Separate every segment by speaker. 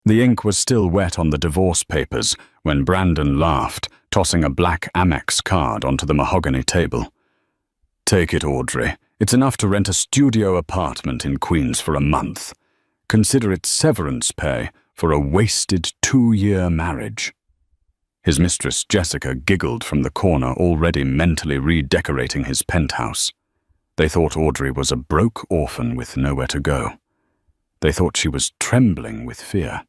Speaker 1: The ink was still wet on the divorce papers when Brandon laughed, tossing a black Amex card onto the mahogany table. "Take it, Audrey. It's enough to rent a studio apartment in Queens for a month. Consider it severance pay for a wasted 2-year marriage." His mistress Jessica giggled from the corner, already mentally redecorating his penthouse. They thought Audrey was a broke orphan with nowhere to go. They thought she was trembling with fear.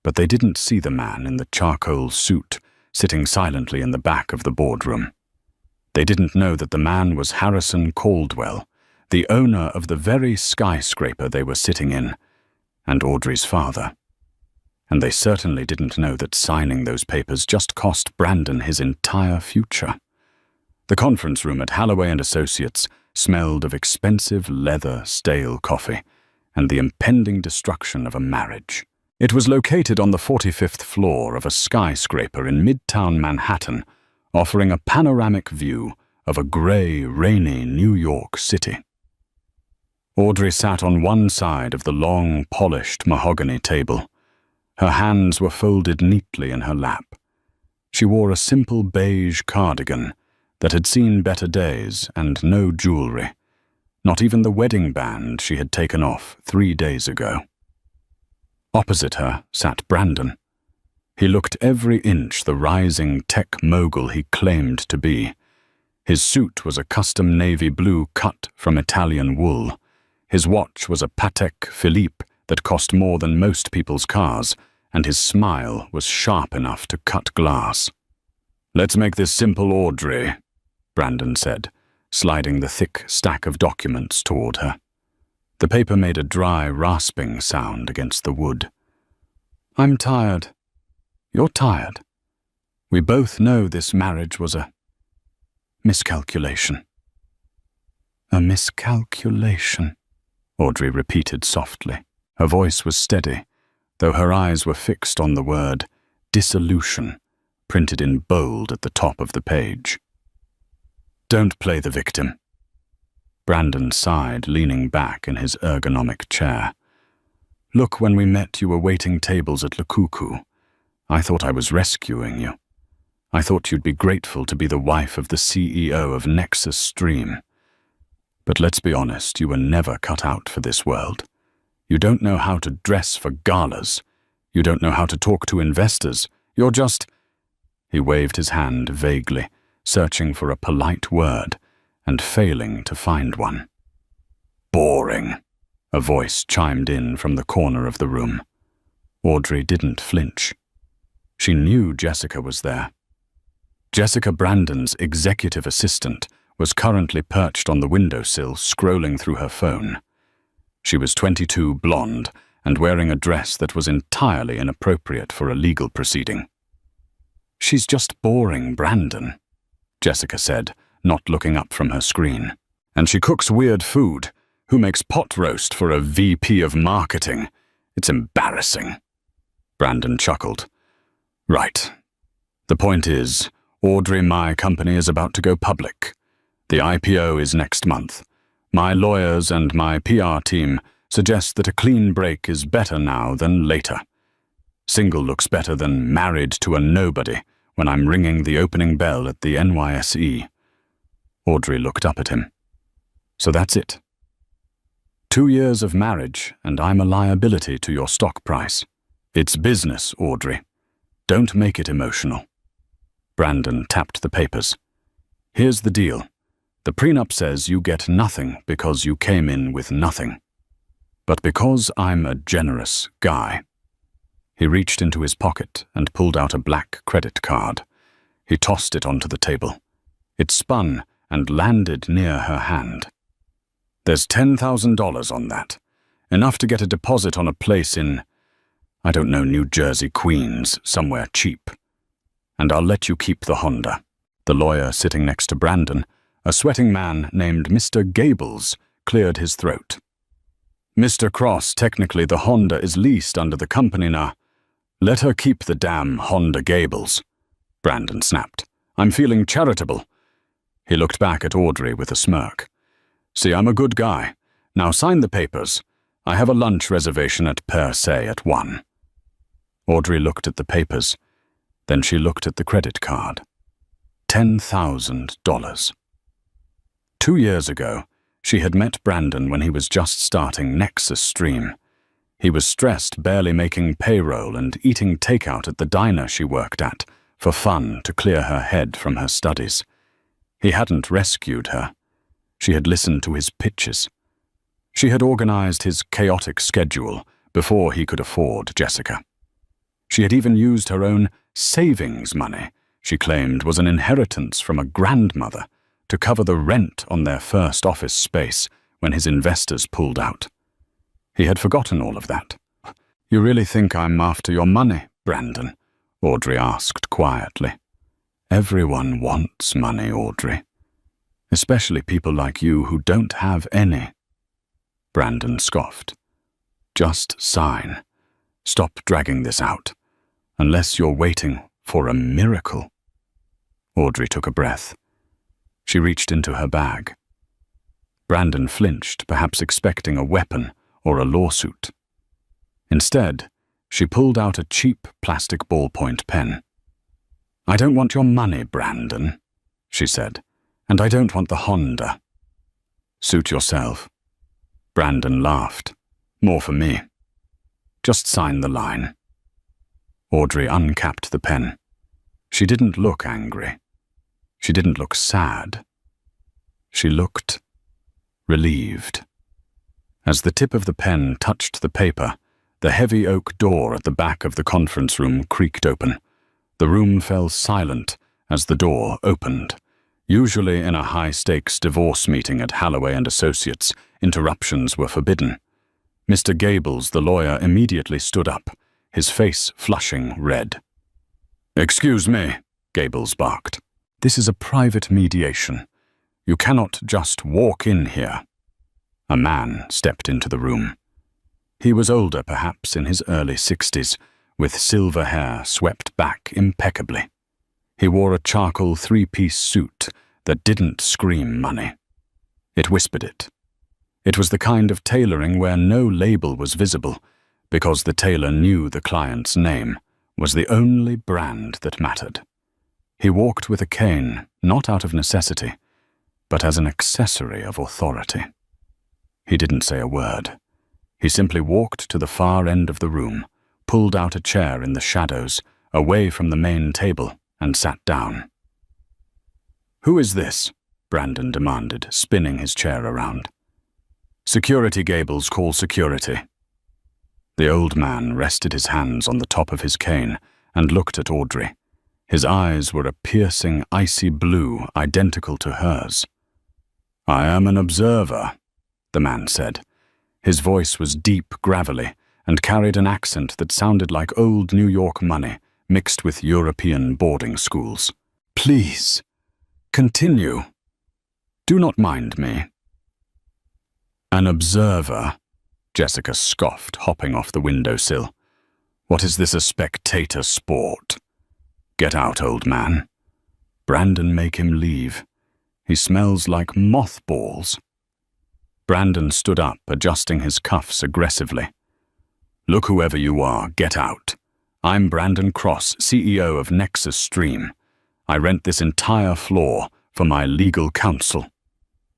Speaker 1: But they didn't see the man in the charcoal suit sitting silently in the back of the boardroom. They didn't know that the man was Harrison Caldwell, the owner of the very skyscraper they were sitting in, and Audrey's father. And they certainly didn't know that signing those papers just cost Brandon his entire future. The conference room at Halloway & Associates smelled of expensive leather stale coffee and the impending destruction of a marriage. It was located on the 45th floor of a skyscraper in Midtown Manhattan, offering a panoramic view of a gray, rainy New York City. Audrey sat on one side of the long, polished mahogany table. Her hands were folded neatly in her lap. She wore a simple beige cardigan that had seen better days and no jewelry, not even the wedding band she had taken off 3 days ago. Opposite her sat Brandon. He looked every inch the rising tech mogul he claimed to be. His suit was a custom navy blue cut from Italian wool. His watch was a Patek Philippe that cost more than most people's cars, and his smile was sharp enough to cut glass. "Let's make this simple, Audrey," Brandon said, sliding the thick stack of documents toward her. The paper made a dry, rasping sound against the wood. "I'm tired. You're tired. We both know this marriage was a miscalculation." "A miscalculation," Audrey repeated softly. Her voice was steady, though her eyes were fixed on the word dissolution, printed in bold at the top of the page. "Don't play the victim." Brandon sighed, leaning back in his ergonomic chair. "Look, when we met, you were waiting tables at Le Cuckoo. I thought I was rescuing you. I thought you'd be grateful to be the wife of the CEO of Nexus Stream. But let's be honest, you were never cut out for this world. You don't know how to dress for galas. You don't know how to talk to investors. You're just—" He waved his hand vaguely, searching for a polite word and failing to find one. "Boring," a voice chimed in from the corner of the room. Audrey didn't flinch. She knew Jessica was there. Jessica Brandon's executive assistant was currently perched on the windowsill, scrolling through her phone. She was 22, blonde, and wearing a dress that was entirely inappropriate for a legal proceeding. "She's just boring Brandon," Jessica said, not looking up from her screen. "And she cooks weird food. Who makes pot roast for a VP of marketing? It's embarrassing." Brandon chuckled. "Right. The point is, Audrey, my company is about to go public. The IPO is next month. My lawyers and my PR team suggest that a clean break is better now than later. Single looks better than married to a nobody when I'm ringing the opening bell at the NYSE. Audrey looked up at him. "So that's it. 2 years of marriage, and I'm a liability to your stock price. It's business, Audrey. Don't make it emotional." Brandon tapped the papers. "Here's the deal. The prenup says you get nothing because you came in with nothing. But because I'm a generous guy—" He reached into his pocket and pulled out a black credit card. He tossed it onto the table. It spun and landed near her hand. "There's $10,000 on that. Enough to get a deposit on a place in, I don't know, New Jersey, Queens, somewhere cheap. And I'll let you keep the Honda." The lawyer sitting next to Brandon, a sweating man named Mr. Gables, cleared his throat. "Mr. Cross, technically the Honda is leased under the company now. Let her keep the damn Honda, Gables," Brandon snapped. "I'm feeling charitable." He looked back at Audrey with a smirk. "See, I'm a good guy. Now sign the papers. I have a lunch reservation at Per Se at 1. Audrey looked at the papers. Then she looked at the credit card. $10,000. 2 years ago, she had met Brandon when he was just starting Nexus Stream. He was stressed, barely making payroll and eating takeout at the diner she worked at for fun to clear her head from her studies. He hadn't rescued her. She had listened to his pitches. She had organized his chaotic schedule before he could afford Jessica. She had even used her own savings money, she claimed was an inheritance from a grandmother, to cover the rent on their first office space when his investors pulled out. He had forgotten all of that. "You really think I'm after your money, Brandon?" Audrey asked quietly. "Everyone wants money, Audrey. Especially people like you who don't have any." Brandon scoffed. "Just sign. Stop dragging this out. Unless you're waiting for a miracle." Audrey took a breath. She reached into her bag. Brandon flinched, perhaps expecting a weapon or a lawsuit. Instead, she pulled out a cheap plastic ballpoint pen. "I don't want your money, Brandon," she said, "and I don't want the Honda." "Suit yourself." Brandon laughed. "More for me. Just sign the line." Audrey uncapped the pen. She didn't look angry. She didn't look sad. She looked relieved. As the tip of the pen touched the paper, the heavy oak door at the back of the conference room creaked open. The room fell silent as the door opened. Usually in a high-stakes divorce meeting at Halloway and Associates, interruptions were forbidden. Mr. Gables, the lawyer, immediately stood up, his face flushing red. "Excuse me," Gables barked. "This is a private mediation. You cannot just walk in here." A man stepped into the room. He was older, perhaps in his early 60s, with silver hair swept back impeccably. He wore a charcoal three-piece suit that didn't scream money. It whispered it. It was the kind of tailoring where no label was visible, because the tailor knew the client's name was the only brand that mattered. He walked with a cane, not out of necessity, but as an accessory of authority. He didn't say a word. He simply walked to the far end of the room, pulled out a chair in the shadows, away from the main table, and sat down. "Who is this?" Brandon demanded, spinning his chair around. "Security, Gables, call security." The old man rested his hands on the top of his cane and looked at Audrey. His eyes were a piercing, icy blue, identical to hers. "I am an observer," the man said. His voice was deep, gravelly, and carried an accent that sounded like old New York money mixed with European boarding schools. "Please, continue. Do not mind me." "An observer," Jessica scoffed, hopping off the windowsill. "What is this, a spectator sport? Get out, old man. Brandon, make him leave. He smells like mothballs." Brandon stood up, adjusting his cuffs aggressively. "Look, whoever you are, get out. I'm Brandon Cross, CEO of Nexus Stream. I rent this entire floor for my legal counsel.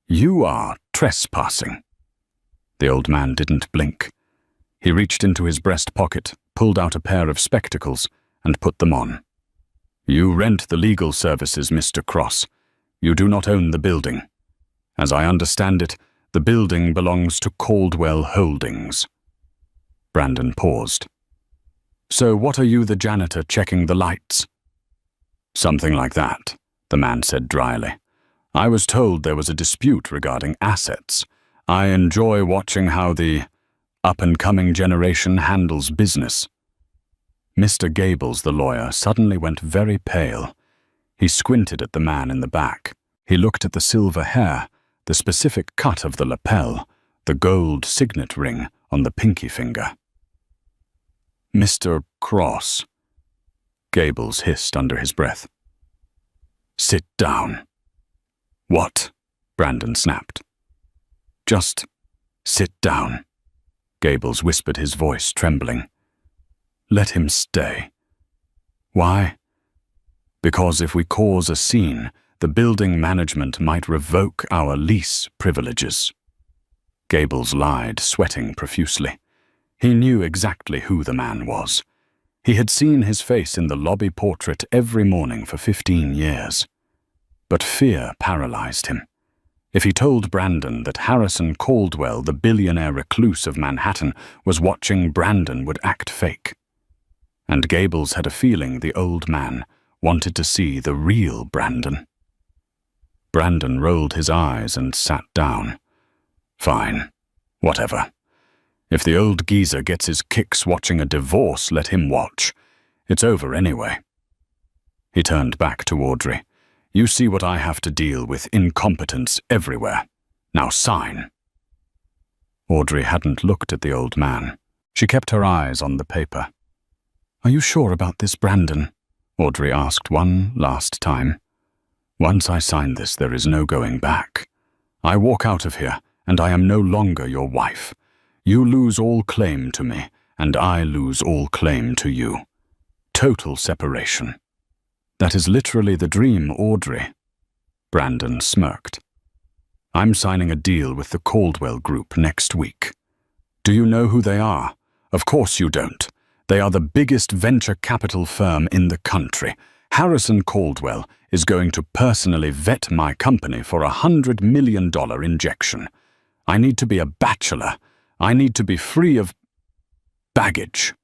Speaker 1: You are trespassing." The old man didn't blink. He reached into his breast pocket, pulled out a pair of spectacles, and put them on. "You rent the legal services, Mr. Cross. You do not own the building. As I understand it, the building belongs to Caldwell Holdings." Brandon paused. "So what are you, the janitor, checking the lights?" "Something like that," the man said dryly. "I was told there was a dispute regarding assets. I enjoy watching how the up-and-coming generation handles business." Mr. Gables, the lawyer, suddenly went very pale. He squinted at the man in the back. He looked at the silver hair, the specific cut of the lapel, the gold signet ring on the pinky finger. "Mr. Cross," Gables hissed under his breath. "Sit down." "What?" Brandon snapped. "Just sit down," Gables whispered, his voice trembling. Let him stay. Why? Because if we cause a scene, the building management might revoke our lease privileges. Gables lied, sweating profusely. He knew exactly who the man was. He had seen his face in the lobby portrait every morning for 15 years. But fear paralyzed him. If he told Brandon that Harrison Caldwell, the billionaire recluse of Manhattan, was watching, Brandon would act fake. And Gables had a feeling the old man wanted to see the real Brandon. Brandon rolled his eyes and sat down. Fine, whatever. If the old geezer gets his kicks watching a divorce, let him watch. It's over anyway. He turned back to Audrey. You see what I have to deal with, incompetence everywhere. Now sign. Audrey hadn't looked at the old man. She kept her eyes on the paper. Are you sure about this, Brandon? Audrey asked one last time. Once I sign this, there is no going back. I walk out of here, and I am no longer your wife. You lose all claim to me, and I lose all claim to you. Total separation. That is literally the dream, Audrey. Brandon smirked. I'm signing a deal with the Caldwell Group next week. Do you know who they are? Of course you don't. They are the biggest venture capital firm in the country. Harrison Caldwell is going to personally vet my company for $100 million injection. I need to be a bachelor. I need to be free of baggage.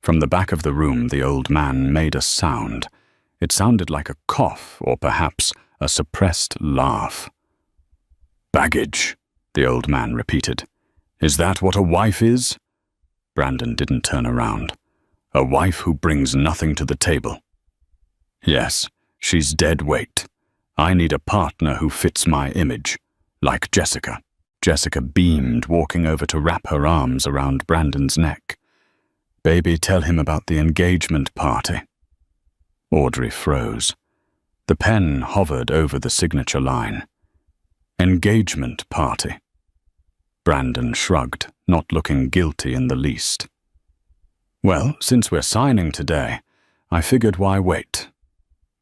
Speaker 1: From the back of the room, the old man made a sound. It sounded like a cough, or perhaps a suppressed laugh. Baggage, the old man repeated. Is that what a wife is? Brandon didn't turn around. A wife who brings nothing to the table. Yes, she's dead weight. I need a partner who fits my image, like Jessica. Jessica beamed, walking over to wrap her arms around Brandon's neck. Baby, tell him about the engagement party. Audrey froze. The pen hovered over the signature line. Engagement party. Brandon shrugged, not looking guilty in the least. Well, since we're signing today, I figured why wait.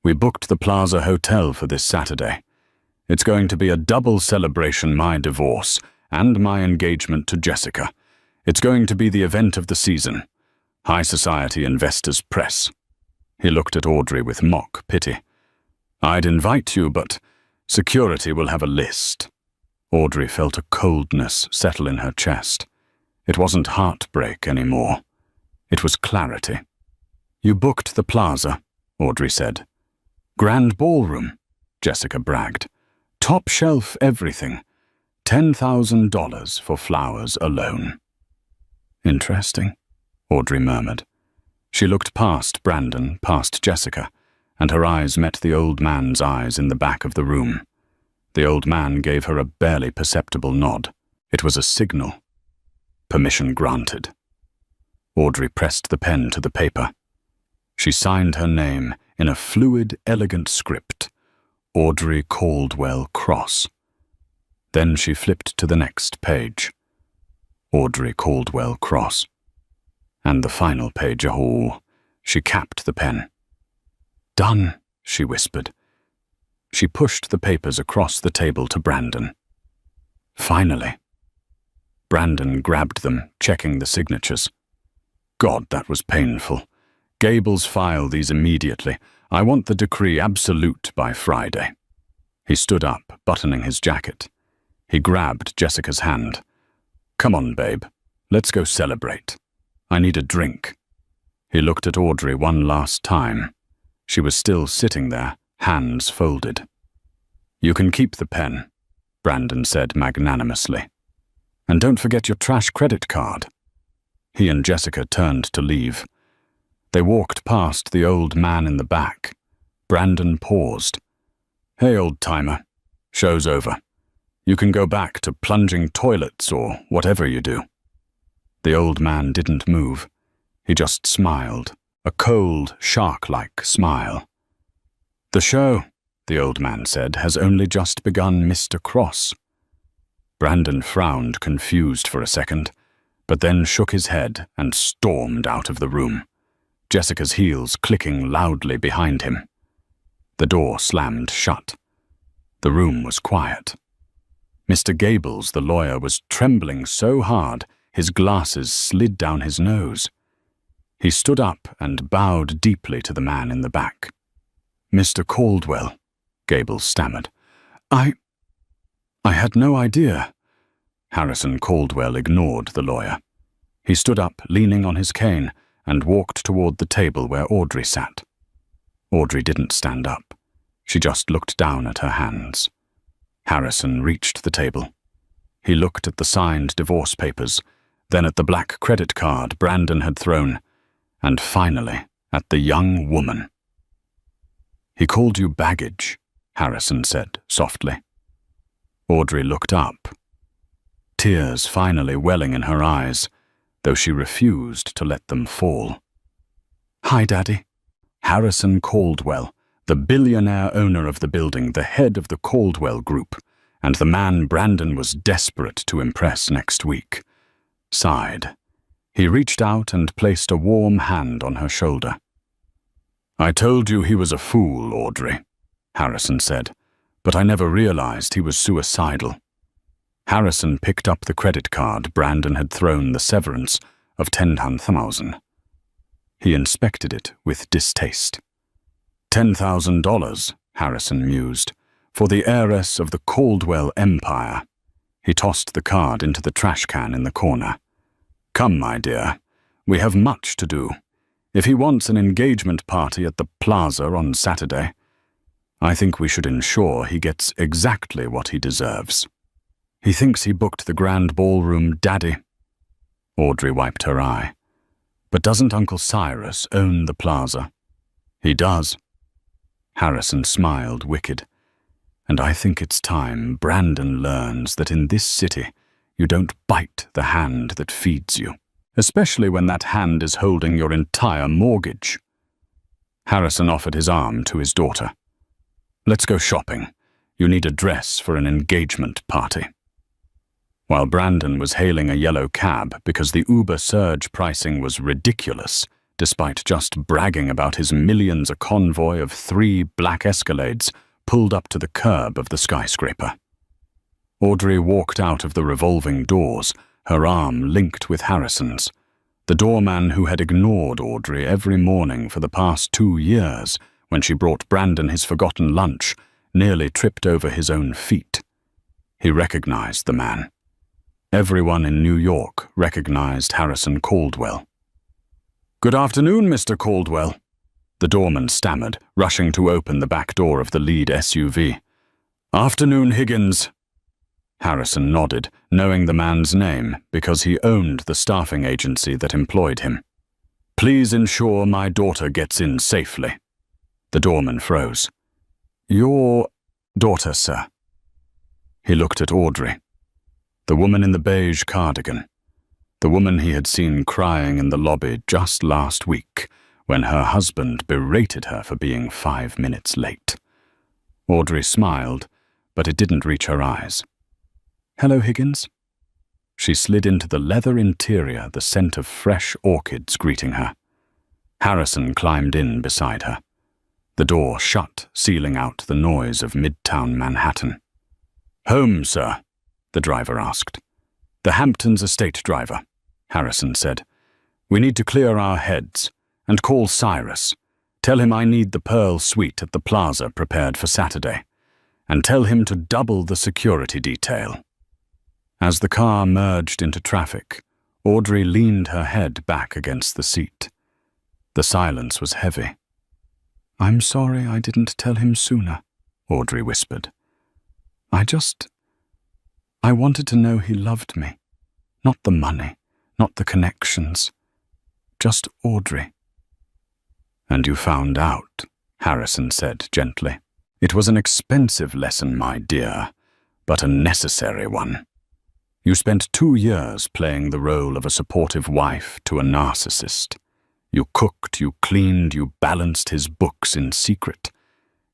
Speaker 1: We booked the Plaza Hotel for this Saturday. It's going to be a double celebration, my divorce and my engagement to Jessica. It's going to be the event of the season. High society investors press. He looked at Audrey with mock pity. I'd invite you, but security will have a list. Audrey felt a coldness settle in her chest. It wasn't heartbreak anymore. It was clarity. You booked the Plaza, Audrey said. Grand ballroom, Jessica bragged. Top shelf everything. $10,000 for flowers alone. Interesting, Audrey murmured. She looked past Brandon, past Jessica, and her eyes met the old man's eyes in the back of the room. The old man gave her a barely perceptible nod. It was a signal. Permission granted. Audrey pressed the pen to the paper. She signed her name in a fluid, elegant script. Audrey Caldwell Cross. Then she flipped to the next page. Audrey Caldwell Cross. And the final page, oh, she capped the pen. Done, she whispered. She pushed the papers across the table to Brandon. Finally. Brandon grabbed them, checking the signatures. God, that was painful. Gables, file these immediately. I want the decree absolute by Friday. He stood up, buttoning his jacket. He grabbed Jessica's hand. Come on, babe. Let's go celebrate. I need a drink. He looked at Audrey one last time. She was still sitting there, hands folded. You can keep the pen, Brandon said magnanimously. And don't forget your trash credit card. He and Jessica turned to leave. They walked past the old man in the back. Brandon paused. Hey, old-timer. Show's over. You can go back to plunging toilets or whatever you do. The old man didn't move. He just smiled, a cold, shark-like smile. The show, the old man said, has only just begun, Mr. Cross. Brandon frowned, confused for a second. but then shook his head and stormed out of the room, Jessica's heels clicking loudly behind him. The door slammed shut. The room was quiet. Mr. Gables, the lawyer, was trembling so hard his glasses slid down his nose. He stood up and bowed deeply to the man in the back. "Mr. Caldwell," Gables stammered. I had no idea." Harrison Caldwell ignored the lawyer. He stood up, leaning on his cane, and walked toward the table where Audrey sat. Audrey didn't stand up. She just looked down at her hands. Harrison reached the table. He looked at the signed divorce papers, then at the black credit card Brandon had thrown, and finally at the young woman. "He called you baggage," Harrison said softly. Audrey looked up, tears finally welling in her eyes, though she refused to let them fall. "Hi, Daddy." Harrison Caldwell, the billionaire owner of the building, the head of the Caldwell Group, and the man Brandon was desperate to impress next week, sighed. He reached out and placed a warm hand on her shoulder. "I told you he was a fool, Audrey," Harrison said, "but I never realized he was suicidal." Harrison picked up the credit card Brandon had thrown the severance of $10,000. He inspected it with distaste. $10,000, Harrison mused, for the heiress of the Caldwell Empire. He tossed the card into the trash can in the corner. "Come, my dear, we have much to do. If he wants an engagement party at the plaza on Saturday, I think we should ensure he gets exactly what he deserves." "He thinks he booked the grand ballroom, Daddy." Audrey wiped her eye. "But doesn't Uncle Cyrus own the plaza?" "He does." Harrison smiled wicked. "And I think it's time Brandon learns that in this city you don't bite the hand that feeds you, especially when that hand is holding your entire mortgage." Harrison offered his arm to his daughter. "Let's go shopping. You need a dress for an engagement party." While Brandon was hailing a yellow cab because the Uber surge pricing was ridiculous, despite just bragging about his millions, a convoy of 3 black Escalades pulled up to the curb of the skyscraper. Audrey walked out of the revolving doors, her arm linked with Harrison's. The doorman who had ignored Audrey every morning for the past 2 years when she brought Brandon his forgotten lunch nearly tripped over his own feet. He recognized the man. Everyone in New York recognized Harrison Caldwell. "Good afternoon, Mr. Caldwell," the doorman stammered, rushing to open the back door of the lead SUV. "Afternoon, Higgins." Harrison nodded, knowing the man's name because he owned the staffing agency that employed him. "Please ensure my daughter gets in safely." The doorman froze. "Your daughter, sir?" He looked at Audrey. The woman in the beige cardigan. The woman he had seen crying in the lobby just last week when her husband berated her for being 5 minutes late. Audrey smiled, but it didn't reach her eyes. "Hello, Higgins." She slid into the leather interior, the scent of fresh orchids greeting her. Harrison climbed in beside her. The door shut, sealing out the noise of midtown Manhattan. "Home, sir?" the driver asked. "The Hamptons estate driver," Harrison said. "We need to clear our heads, and call Cyrus. Tell him I need the Pearl Suite at the plaza prepared for Saturday, and tell him to double the security detail." As the car merged into traffic, Audrey leaned her head back against the seat. The silence was heavy. "I'm sorry I didn't tell him sooner," Audrey whispered. I wanted to know he loved me. Not the money, not the connections. Just Audrey." "And you found out," Harrison said gently. "It was an expensive lesson, my dear, but a necessary one. You spent 2 years playing the role of a supportive wife to a narcissist. You cooked, you cleaned, you balanced his books in secret.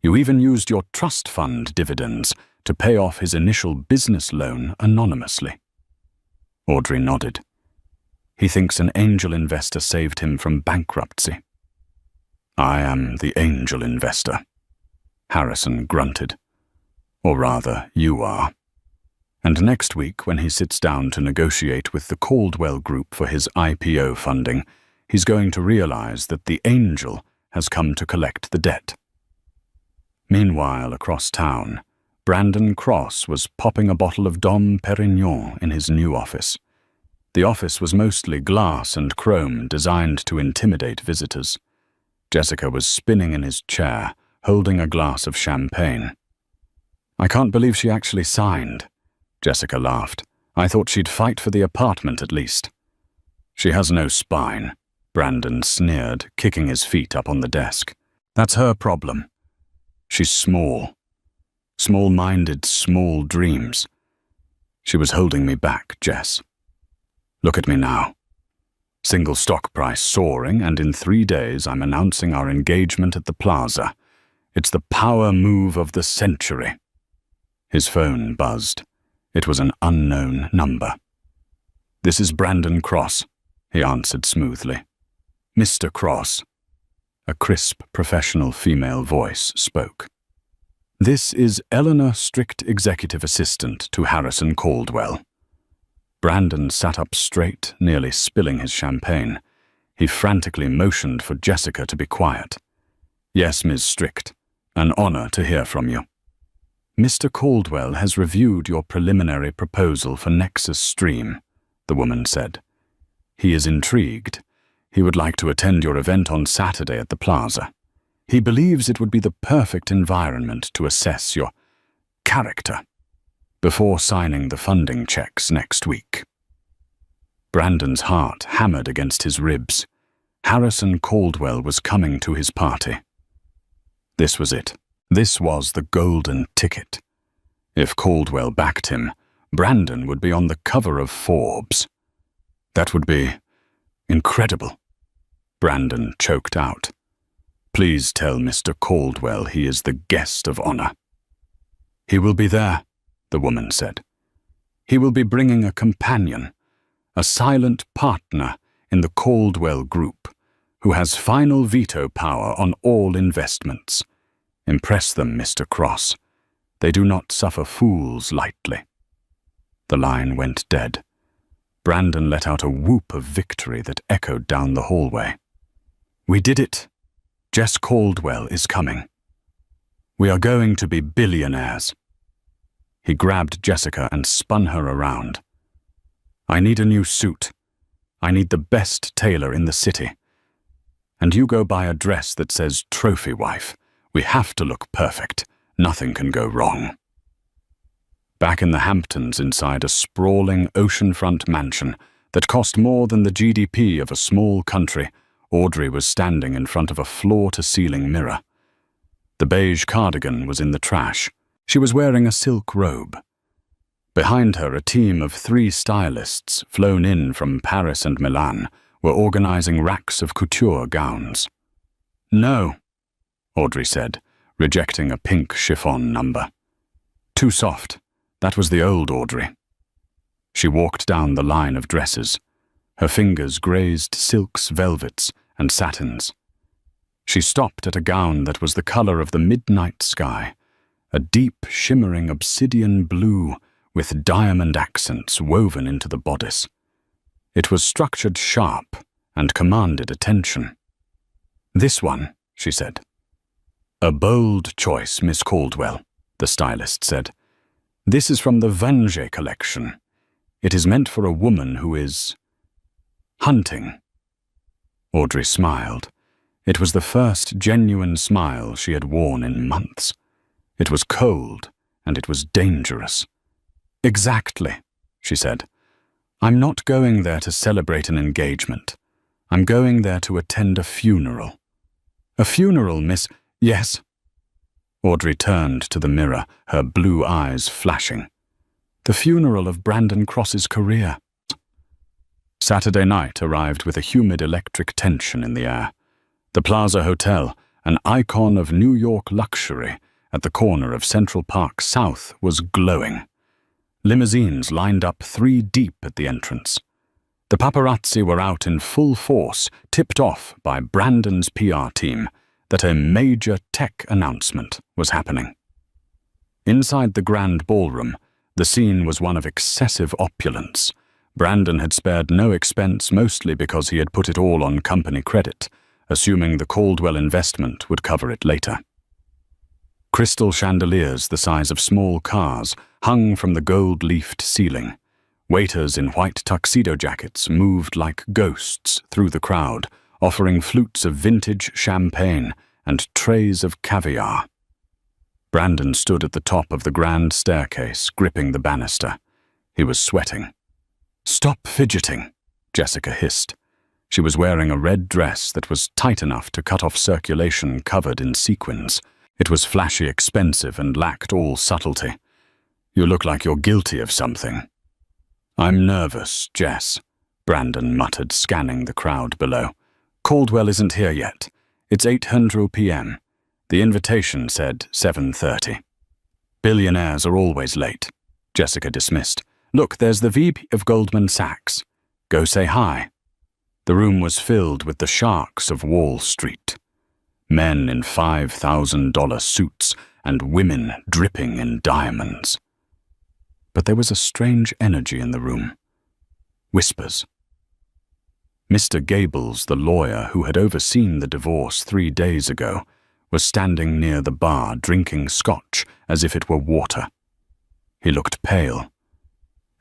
Speaker 1: You even used your trust fund dividends to pay off his initial business loan anonymously." Audrey nodded. He thinks an angel investor saved him from bankruptcy. I am the angel investor, Harrison grunted. Or rather, you are. And next week, when he sits down to negotiate with the Caldwell Group for his IPO funding, he's going to realize that the angel has come to collect the debt. Meanwhile, across town, Brandon Cross was popping a bottle of Dom Perignon in his new office. The office was mostly glass and chrome, designed to intimidate visitors. Jessica was spinning in his chair, holding a glass of champagne. I can't believe she actually signed, Jessica laughed. I thought she'd fight for the apartment at least. She has no spine, Brandon sneered, kicking his feet up on the desk. That's her problem. She's small. Small-minded, small dreams. She was holding me back, Jess. Look at me now. Single stock price soaring, and in 3 days I'm announcing our engagement at the plaza. It's the power move of the century. His phone buzzed. It was an unknown number. This is Brandon Cross, he answered smoothly. Mr. Cross. A crisp, professional female voice spoke. This is Eleanor Strict, executive assistant to Harrison Caldwell. Brandon sat up straight, nearly spilling his champagne. He frantically motioned for Jessica to be quiet. Yes, Ms. Strict. An honor to hear from you. Mr. Caldwell has reviewed your preliminary proposal for Nexus Stream, the woman said. He is intrigued. He would like to attend your event on Saturday at the plaza. He believes it would be the perfect environment to assess your character before signing the funding checks next week. Brandon's heart hammered against his ribs. Harrison Caldwell was coming to his party. This was it. This was the golden ticket. If Caldwell backed him, Brandon would be on the cover of Forbes. That would be incredible. Brandon choked out. Please tell Mr. Caldwell he is the guest of honor. He will be there, the woman said. He will be bringing a companion, a silent partner in the Caldwell Group, who has final veto power on all investments. Impress them, Mr. Cross. They do not suffer fools lightly. The line went dead. Brandon let out a whoop of victory that echoed down the hallway. We did it. Jess Caldwell is coming. We are going to be billionaires. He grabbed Jessica and spun her around. I need a new suit. I need the best tailor in the city. And you go buy a dress that says trophy wife. We have to look perfect. Nothing can go wrong. Back in the Hamptons, inside a sprawling oceanfront mansion that cost more than the GDP of a small country, Audrey was standing in front of a floor-to-ceiling mirror. The beige cardigan was in the trash. She was wearing a silk robe. Behind her, a team of 3 stylists, flown in from Paris and Milan, were organizing racks of couture gowns. No, Audrey said, rejecting a pink chiffon number. Too soft. That was the old Audrey. She walked down the line of dresses. Her fingers grazed silks, velvets, and satins. She stopped at a gown that was the color of the midnight sky, a deep, shimmering obsidian blue with diamond accents woven into the bodice. It was structured sharp and commanded attention. This one, she said. A bold choice, Miss Caldwell, the stylist said. This is from the Vange collection. It is meant for a woman who is hunting. Audrey smiled. It was the first genuine smile she had worn in months. It was cold, and it was dangerous. Exactly, she said. I'm not going there to celebrate an engagement. I'm going there to attend a funeral. A funeral, Miss... Yes. Audrey turned to the mirror, her blue eyes flashing. The funeral of Brandon Cross's career. Saturday night arrived with a humid electric tension in the air. The Plaza Hotel, an icon of New York luxury at the corner of Central Park South, was glowing. Limousines lined up 3 deep at the entrance. The paparazzi were out in full force, tipped off by Brandon's PR team that a major tech announcement was happening. Inside the grand ballroom, the scene was one of excessive opulence. Brandon had spared no expense, mostly because he had put it all on company credit, assuming the Caldwell investment would cover it later. Crystal chandeliers the size of small cars hung from the gold-leafed ceiling. Waiters in white tuxedo jackets moved like ghosts through the crowd, offering flutes of vintage champagne and trays of caviar. Brandon stood at the top of the grand staircase, gripping the banister. He was sweating. "Stop fidgeting," Jessica hissed. She was wearing a red dress that was tight enough to cut off circulation covered in sequins. It was flashy, expensive, and lacked all subtlety. "You look like you're guilty of something." "I'm nervous, Jess," Brandon muttered, scanning the crowd below. "Caldwell isn't here yet. It's 8:00 p.m. The invitation said 7:30. Billionaires are always late," Jessica dismissed. "Look, there's the VP of Goldman Sachs. Go say hi." The room was filled with the sharks of Wall Street. Men in $5,000 suits and women dripping in diamonds. But there was a strange energy in the room. Whispers. Mr. Gables, the lawyer who had overseen the divorce 3 days ago, was standing near the bar drinking scotch as if it were water. He looked pale.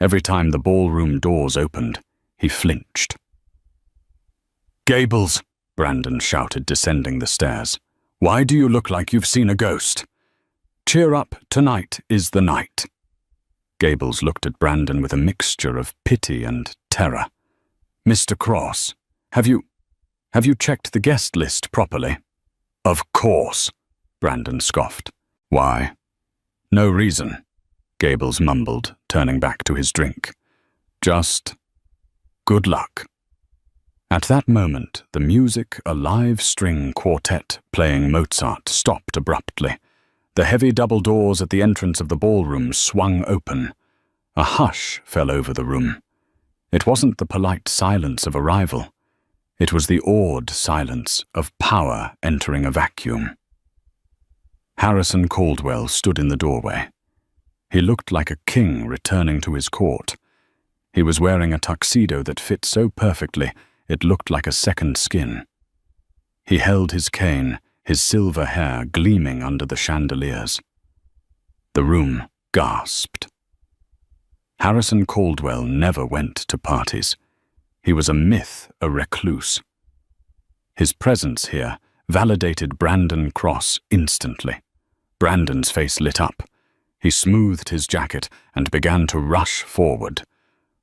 Speaker 1: Every time the ballroom doors opened, he flinched. "Gables," Brandon shouted, descending the stairs. "Why do you look like you've seen a ghost? Cheer up, tonight is the night." Gables looked at Brandon with a mixture of pity and terror. "Mr. Cross, have you checked the guest list properly?" "Of course," Brandon scoffed. "Why?" "No reason," Gables mumbled, turning back to his drink. "Just good luck." At that moment, the music, a live string quartet playing Mozart, stopped abruptly. The heavy double doors at the entrance of the ballroom swung open. A hush fell over the room. It wasn't the polite silence of arrival. It was the awed silence of power entering a vacuum. Harrison Caldwell stood in the doorway. He looked like a king returning to his court. He was wearing a tuxedo that fit so perfectly it looked like a second skin. He held his cane, his silver hair gleaming under the chandeliers. The room gasped. Harrison Caldwell never went to parties. He was a myth, a recluse. His presence here validated Brandon Cross instantly. Brandon's face lit up. He smoothed his jacket and began to rush forward.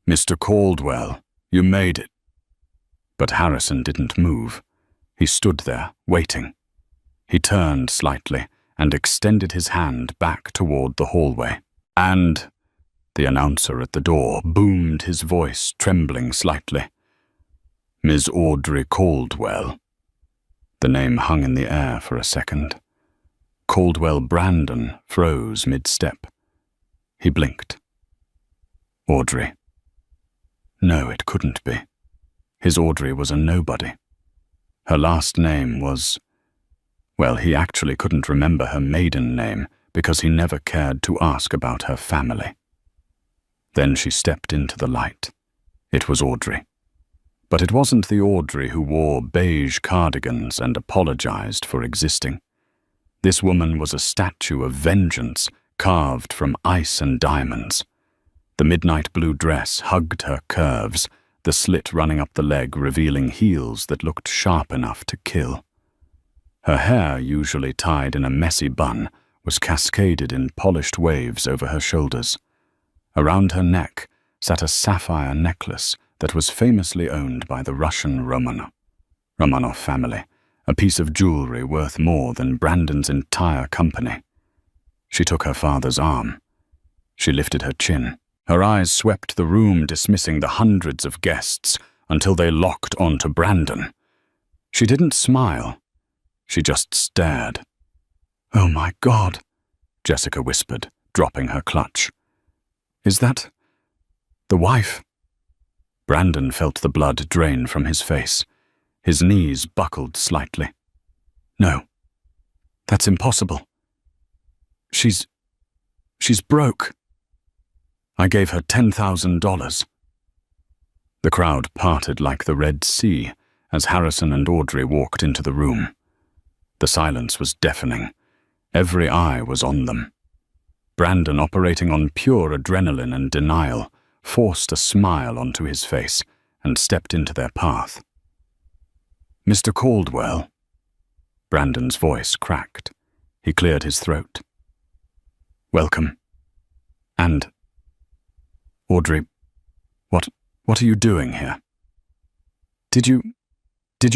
Speaker 1: "Mr. Caldwell, you made it." But Harrison didn't move. He stood there, waiting. He turned slightly and extended his hand back toward the hallway. "And," the announcer at the door boomed, his voice trembling slightly, "Ms. Audrey Caldwell." The name hung in the air for a second. Caldwell Brandon froze mid-step. He blinked. Audrey. No, it couldn't be. His Audrey was a nobody. Her last name was... Well, he actually couldn't remember her maiden name because he never cared to ask about her family. Then she stepped into the light. It was Audrey. But it wasn't the Audrey who wore beige cardigans and apologized for existing. This woman was a statue of vengeance carved from ice and diamonds. The midnight blue dress hugged her curves, the slit running up the leg revealing heels that looked sharp enough to kill. Her hair, usually tied in a messy bun, was cascaded in polished waves over her shoulders. Around her neck sat a sapphire necklace that was famously owned by the Russian Romanov family, a piece of jewelry worth more than Brandon's entire company. She took her father's arm. She lifted her chin. Her eyes swept the room, dismissing the hundreds of guests until they locked onto Brandon. She didn't smile. She just stared. "Oh my God," Jessica whispered, dropping her clutch. "Is that the wife?" Brandon felt the blood drain from his face. His knees buckled slightly. No, that's impossible. She's broke. I gave her $10,000. The crowd parted like the Red Sea as Harrison and Audrey walked into the room. The silence was deafening. Every eye was on them. Brandon, operating on pure adrenaline and denial, forced a smile onto his face and stepped into their path. "Mr. Caldwell." Brandon's voice cracked. He cleared his throat. "Welcome. And, Audrey, what are you doing here? Did you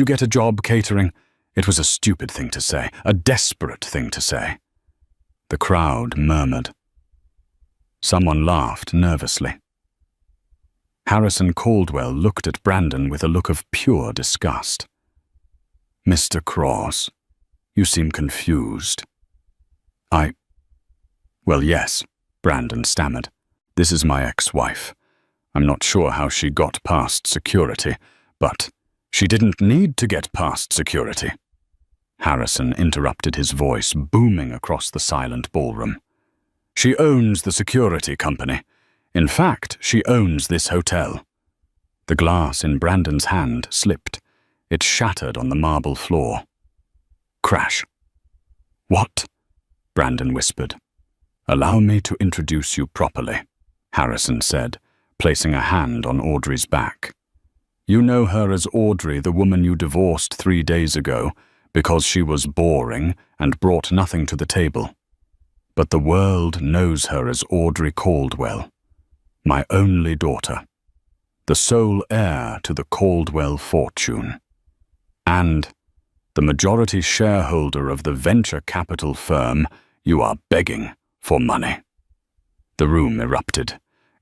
Speaker 1: get a job catering?" It was a stupid thing to say, a desperate thing to say. The crowd murmured. Someone laughed nervously. Harrison Caldwell looked at Brandon with a look of pure disgust. "Mr. Cross, you seem confused." Well, yes," Brandon stammered. "This is my ex-wife. I'm not sure how she got past security, but she didn't need to get past security." Harrison interrupted, his voice booming across the silent ballroom. "She owns the security company. In fact, she owns this hotel." The glass in Brandon's hand slipped. It shattered on the marble floor. Crash. "What?" Brandon whispered. "Allow me to introduce you properly," Harrison said, placing a hand on Audrey's back. "You know her as Audrey, the woman you divorced 3 days ago, because she was boring and brought nothing to the table. But the world knows her as Audrey Caldwell, my only daughter, the sole heir to the Caldwell fortune, and the majority shareholder of the venture capital firm you are begging for money." The room erupted.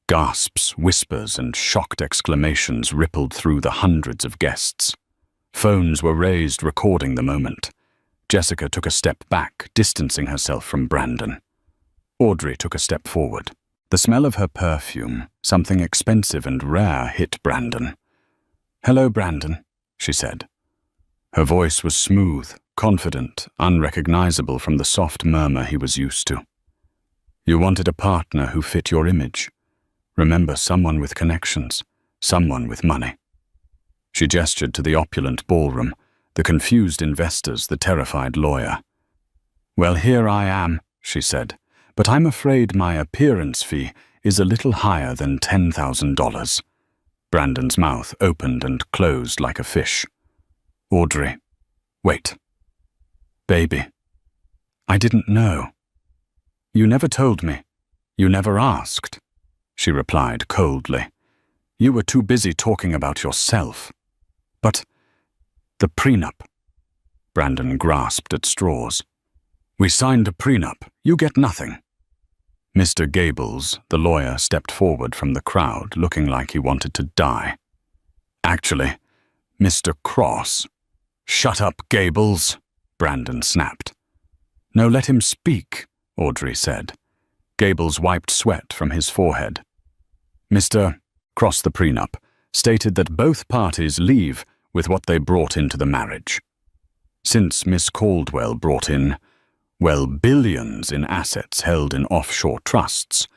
Speaker 1: Gasps, whispers, and shocked exclamations rippled through the hundreds of guests. Phones were raised, recording the moment. Jessica took a step back, distancing herself from Brandon. Audrey took a step forward. The smell of her perfume, something expensive and rare, hit Brandon. "Hello, Brandon," she said. Her voice was smooth, confident, unrecognizable from the soft murmur he was used to. "You wanted a partner who fit your image. Remember, someone with connections, someone with money." She gestured to the opulent ballroom, the confused investors, the terrified lawyer. "Well, here I am," she said, "but I'm afraid my appearance fee is a little higher than $10,000. Brandon's mouth opened and closed like a fish. "Audrey, wait. Baby, I didn't know. You never told me. You never asked," she replied coldly. "You were too busy talking about yourself." "But the prenup." Brandon grasped at straws. "We signed a prenup. You get nothing." Mr. Gables, the lawyer, stepped forward from the crowd, looking like he wanted to die. "Actually, Mr. Cross." "Shut up, Gables," Brandon snapped. "No, let him speak," Audrey said. Gables wiped sweat from his forehead. "Mr. Cross, the prenup, stated that both parties leave with what they brought into the marriage. Since Miss Caldwell brought in, well, billions in assets held in offshore trusts,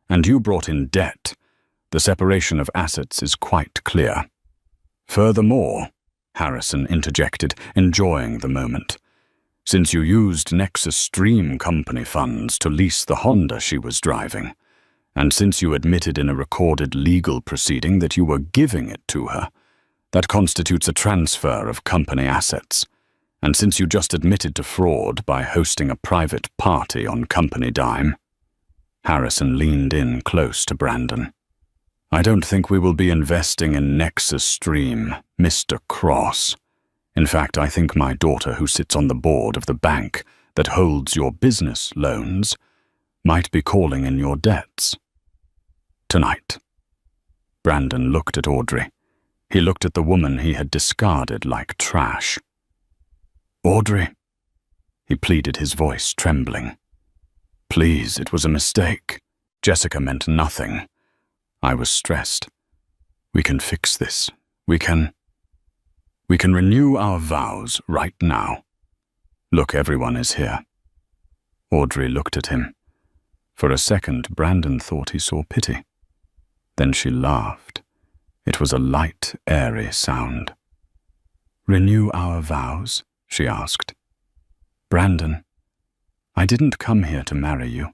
Speaker 1: and you brought in debt, the separation of assets is quite clear. Furthermore," Harrison interjected, enjoying the moment, "since you used Nexus Stream Company funds to lease the Honda she was driving, and since you admitted in a recorded legal proceeding that you were giving it to her, that constitutes a transfer of company assets. And since you just admitted to fraud by hosting a private party on company dime." Harrison leaned in close to Brandon. "I don't think we will be investing in Nexus Stream, Mr. Cross. In fact, I think my daughter, who sits on the board of the bank that holds your business loans, might be calling in your debts. Tonight." Brandon looked at Audrey. He looked at the woman he had discarded like trash. "Audrey," he pleaded, his voice trembling. "Please, it was a mistake. Jessica meant nothing. I was stressed. We can fix this. We can renew our vows right now. Look, everyone is here. Audrey looked at him. For a second, Brandon thought he saw pity. Then she laughed. It was a light, airy sound. Renew our vows? She asked. Brandon, I didn't come here to marry you.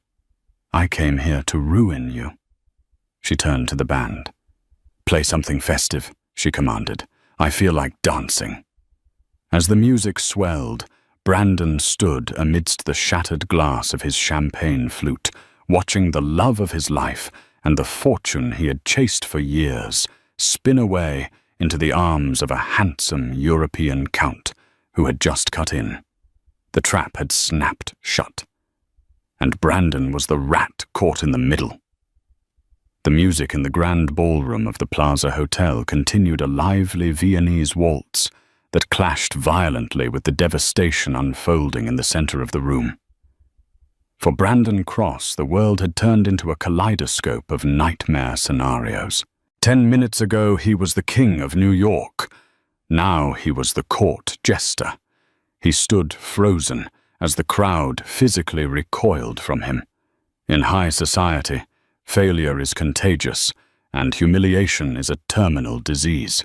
Speaker 1: I came here to ruin you. She turned to the band. Play something festive, she commanded. I feel like dancing. As the music swelled, Brandon stood amidst the shattered glass of his champagne flute, watching the love of his life and the fortune he had chased for years spin away into the arms of a handsome European count who had just cut in. The trap had snapped shut, and Brandon was the rat caught in the middle. The music in the grand ballroom of the Plaza Hotel continued a lively Viennese waltz that clashed violently with the devastation unfolding in the center of the room. For Brandon Cross, the world had turned into a kaleidoscope of nightmare scenarios. 10 minutes ago, he was the king of New York. Now he was the court jester. He stood frozen as the crowd physically recoiled from him. In high society, failure is contagious, and humiliation is a terminal disease.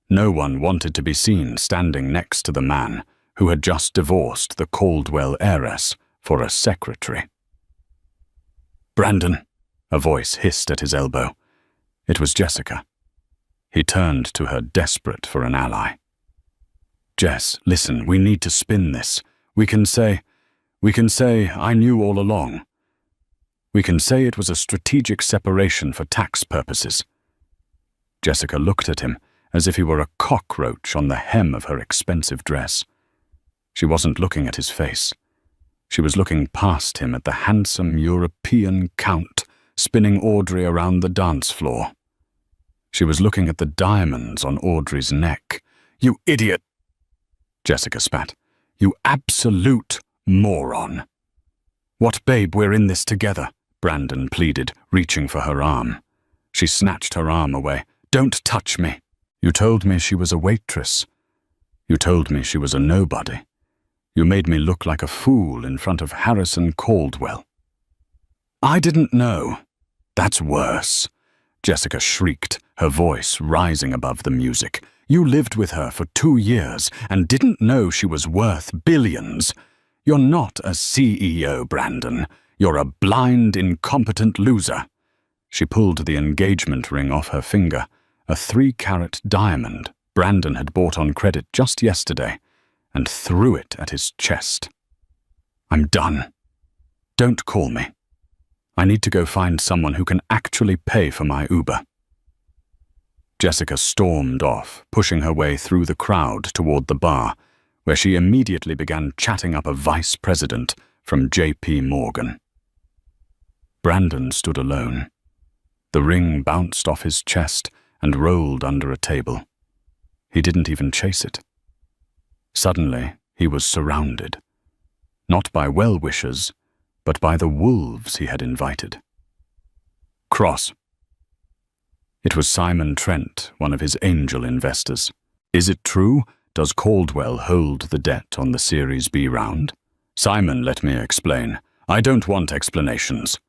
Speaker 1: No one wanted to be seen standing next to the man who had just divorced the Caldwell heiress for a secretary. Brandon, a voice hissed at his elbow. It was Jessica. He turned to her, desperate for an ally. Jess, listen, we need to spin this. We can say, I knew all along. We can say it was a strategic separation for tax purposes. Jessica looked at him as if he were a cockroach on the hem of her expensive dress. She wasn't looking at his face. She was looking past him at the handsome European count spinning Audrey around the dance floor. She was looking at the diamonds on Audrey's neck. You idiot! Jessica spat. You absolute moron. What, babe, we're in this together, Brandon pleaded, reaching for her arm. She snatched her arm away. Don't touch me. You told me she was a waitress. You told me she was a nobody. You made me look like a fool in front of Harrison Caldwell. I didn't know. That's worse, Jessica shrieked, her voice rising above the music. You lived with her for 2 years and didn't know she was worth billions. You're not a CEO, Brandon. You're a blind, incompetent loser. She pulled the engagement ring off her finger, a 3-carat diamond Brandon had bought on credit just yesterday, and threw it at his chest. I'm done. Don't call me. I need to go find someone who can actually pay for my Uber. Jessica stormed off, pushing her way through the crowd toward the bar, where she immediately began chatting up a vice president from J.P. Morgan. Brandon stood alone. The ring bounced off his chest and rolled under a table. He didn't even chase it. Suddenly, he was surrounded, not by well-wishers, but by the wolves he had invited. Cross. It was Simon Trent, one of his angel investors. Is it true? Does Caldwell hold the debt on the Series B round? Simon, let me explain. I don't want explanations.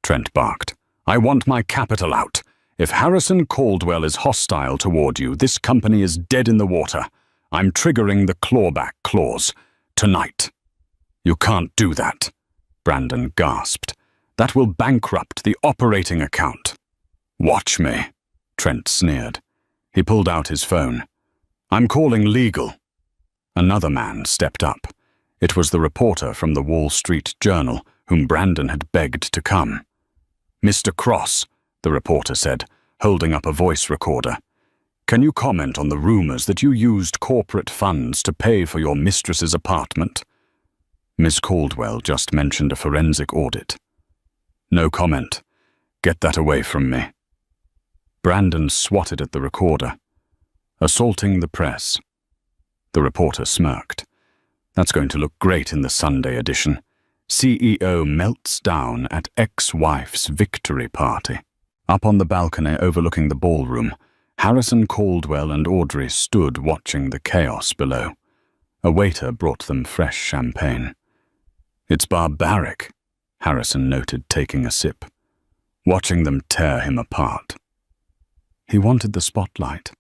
Speaker 1: Trent barked. I want my capital out. If Harrison Caldwell is hostile toward you, this company is dead in the water. I'm triggering the clawback clause. Tonight. You can't do that, Brandon gasped. That will bankrupt the operating account. Watch me, Trent sneered. He pulled out his phone. I'm calling legal. Another man stepped up. It was the reporter from the Wall Street Journal whom Brandon had begged to come. Mr. Cross, the reporter said, holding up a voice recorder. Can you comment on the rumors that you used corporate funds to pay for your mistress's apartment? Miss Caldwell just mentioned a forensic audit. No comment. Get that away from me. Brandon swatted at the recorder. Assaulting the press. The reporter smirked. That's going to look great in the Sunday edition. CEO melts down at ex-wife's victory party. Up on the balcony overlooking the ballroom, Harrison Caldwell and Audrey stood watching the chaos below. A waiter brought them fresh champagne. "It's barbaric," Harrison noted, taking a sip. "Watching them tear him apart." "He wanted the spotlight,"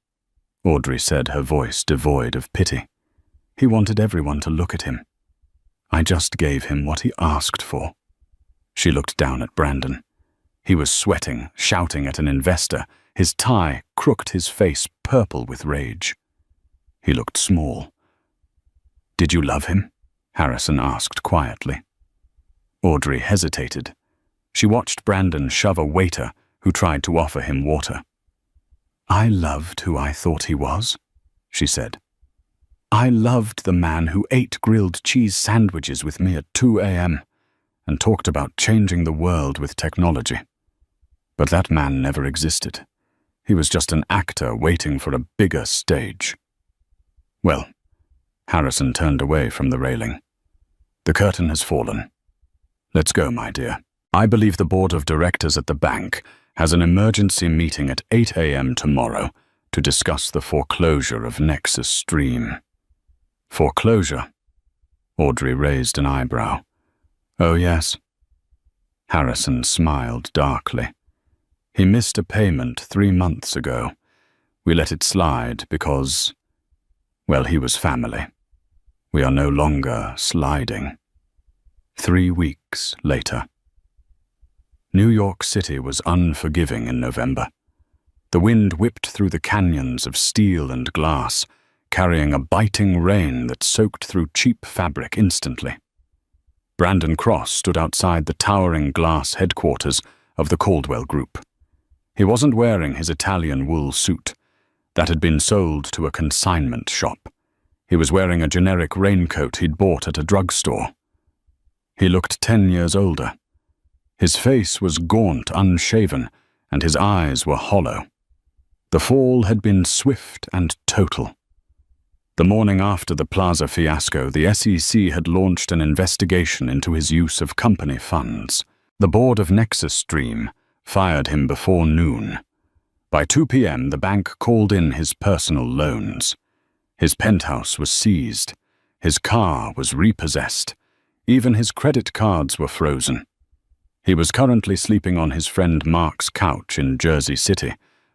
Speaker 1: Audrey said, her voice devoid of pity. "He wanted everyone to look at him. I just gave him what he asked for." She looked down at Brandon. He was sweating, shouting at an investor. His tie crooked, his face purple with rage. He looked small. "Did you love him?" Harrison asked quietly. Audrey hesitated. She watched Brandon shove a waiter who tried to offer him water. "I loved who I thought he was," she said. "I loved the man who ate grilled cheese sandwiches with me at 2 a.m. and talked about changing the world with technology. But that man never existed. He was just an actor waiting for a bigger stage." "Well," Harrison turned away from the railing. "The curtain has fallen. Let's go, my dear. I believe the board of directors at the bank has an emergency meeting at 8 a.m. tomorrow to discuss the foreclosure of Nexus Stream." "Foreclosure?" Audrey raised an eyebrow. "Oh, yes." Harrison smiled darkly. "He missed a payment 3 months ago. We let it slide because, well, he was family. We are no longer sliding." 3 weeks later. New York City was unforgiving in November. The wind whipped through the canyons of steel and glass, carrying a biting rain that soaked through cheap fabric instantly. Brandon Cross stood outside the towering glass headquarters of the Caldwell Group. He wasn't wearing his Italian wool suit that had been sold to a consignment shop. He was wearing a generic raincoat he'd bought at a drugstore. He looked 10 years older. His face was gaunt, unshaven, and his eyes were hollow. The fall had been swift and total. The morning after the Plaza fiasco, the SEC had launched an investigation into his use of company funds. The board of Nexus Stream fired him before noon. By 2 p.m., the bank called in his personal loans. His penthouse was seized. His car was repossessed. Even his credit cards were frozen. He was currently sleeping on his friend Mark's couch in Jersey City,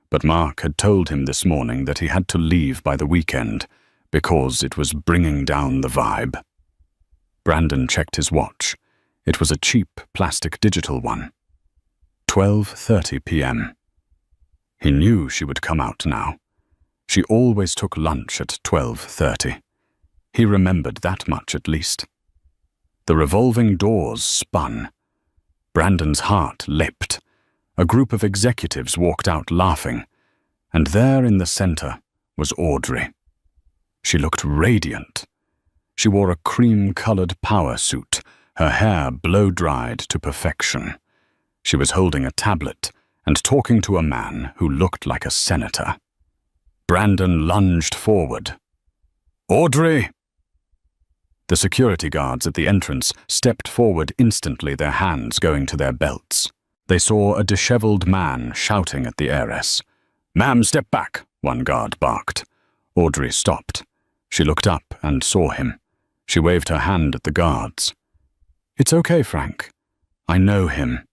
Speaker 1: but Mark had told him this morning that he had to leave by the weekend because it was bringing down the vibe. Brandon checked his watch. It was a cheap plastic digital one. 12:30 p.m. He knew she would come out now. She always took lunch at 12:30. He remembered that much at least. The revolving doors spun. Brandon's heart leapt. A group of executives walked out laughing, and there in the center was Audrey. She looked radiant. She wore a cream-colored power suit, her hair blow-dried to perfection. She was holding a tablet and talking to a man who looked like a senator. Brandon lunged forward. "Audrey!" The security guards at the entrance stepped forward instantly, their hands going to their belts. They saw a disheveled man shouting at the heiress. "Ma'am, step back," one guard barked. Audrey stopped. She looked up and saw him. She waved her hand at the guards. "It's okay, Frank. I know him."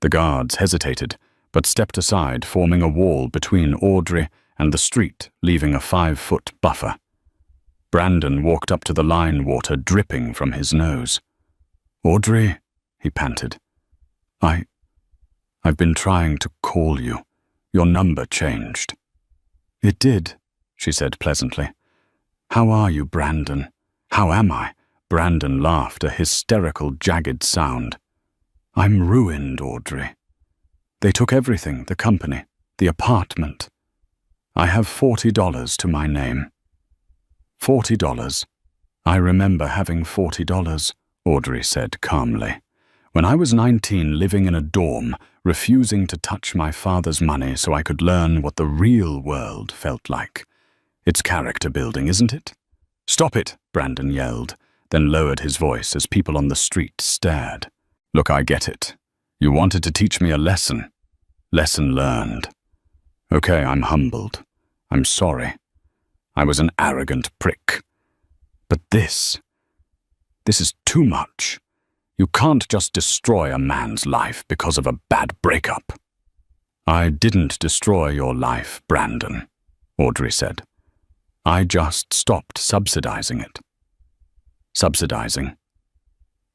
Speaker 1: The guards hesitated, but stepped aside, forming a wall between Audrey and the street, leaving a 5-foot buffer. Brandon walked up to the line water dripping from his nose. "Audrey," he panted. I've been trying to call you. Your number changed." "It did," she said pleasantly. "How are you, Brandon?" "How am I?" Brandon laughed, a hysterical, jagged sound. "I'm ruined, Audrey. They took everything, the company, the apartment. I have $40 to my name." $40. "I remember having $40, Audrey said calmly. "When I was 19, living in a dorm, refusing to touch my father's money so I could learn what the real world felt like. It's character building, isn't it?" "Stop it," Brandon yelled, then lowered his voice as people on the street stared. "Look, I get it. You wanted to teach me a lesson. Lesson learned. Okay, I'm humbled. I'm sorry. I was an arrogant prick. But this is too much. You can't just destroy a man's life because of a bad breakup. I didn't destroy your life, Brandon, Audrey said. I just stopped subsidizing it. Subsidizing?